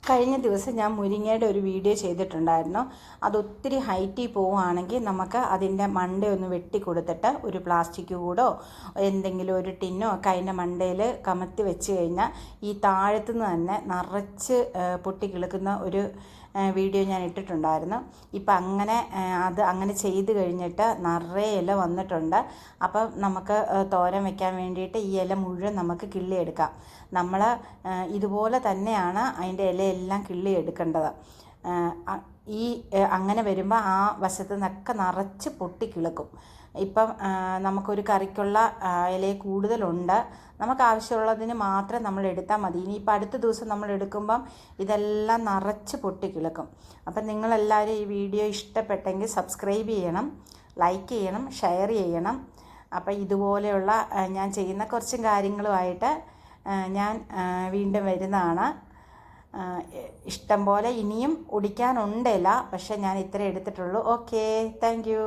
കഴിഞ്ഞ ദിവസം ഞാൻ മുരിങ്ങയുടെ ഒരു വീഡിയോ ചെയ്തിട്ടുണ്ടായിരുന്നു. അതൊത്തിരി ഹൈറ്റിൽ പോവുകയാണെങ്കിൽ നമുക്ക് അതിൻ്റെ മണ്ടയൊന്ന് വെട്ടി കൊടുത്തിട്ട് ഒരു പ്ലാസ്റ്റിക് കൂടോ എന്തെങ്കിലും ഒരു ടിന്നോ ഒക്കെ അതിൻ്റെ മണ്ടയിൽ കമത്തി വെച്ച് കഴിഞ്ഞാൽ ഈ താഴത്തുനിന്ന് തന്നെ നിറച്ച് പൊട്ടിക്കിളുക്കുന്ന ഒരു വീഡിയോ ഞാൻ ഇട്ടിട്ടുണ്ടായിരുന്നു. ഇപ്പം അങ്ങനെ ചെയ്ത് കഴിഞ്ഞിട്ട് നിറയെ ഇല വന്നിട്ടുണ്ട്. അപ്പം നമുക്ക് തോരൻ വെക്കാൻ വേണ്ടിയിട്ട് ഈ ഇല മുഴുവൻ നമുക്ക് കിള്ളിയെടുക്കാം. നമ്മൾ ഇതുപോലെ തന്നെയാണ് അതിൻ്റെ ഇലയെല്ലാം കിള്ളിയെടുക്കേണ്ടത്. അങ്ങനെ വരുമ്പോൾ ആ വശത്തു നിന്നൊക്കെ നിറച്ച് പൊട്ടിക്കിളുക്കും. ഇപ്പം നമുക്കൊരു കറിക്കുള്ള ഇല കൂടുതലുണ്ട്. നമുക്ക് ആവശ്യമുള്ളതിന് മാത്രം നമ്മൾ എടുത്താൽ മതി. ഇനിയിപ്പോൾ അടുത്ത ദിവസം നമ്മൾ എടുക്കുമ്പം ഇതെല്ലാം നിറച്ച് പൊട്ടിക്കിളുക്കും. അപ്പം നിങ്ങളെല്ലാവരും ഈ വീഡിയോ ഇഷ്ടപ്പെട്ടെങ്കിൽ സബ്സ്ക്രൈബ് ചെയ്യണം, ലൈക്ക് ചെയ്യണം, ഷെയർ ചെയ്യണം. അപ്പം ഇതുപോലെയുള്ള ഞാൻ ചെയ്യുന്ന കുറച്ച് കാര്യങ്ങളുമായിട്ട് ഞാൻ വീണ്ടും വരുന്നതാണ്. ഇഷ്ടം പോലെ ഇനിയും ഒടിക്കാനുണ്ടില്ല, പക്ഷേ ഞാൻ ഇത്രേ എടുത്തിട്ടുള്ളൂ. Okay, thank you.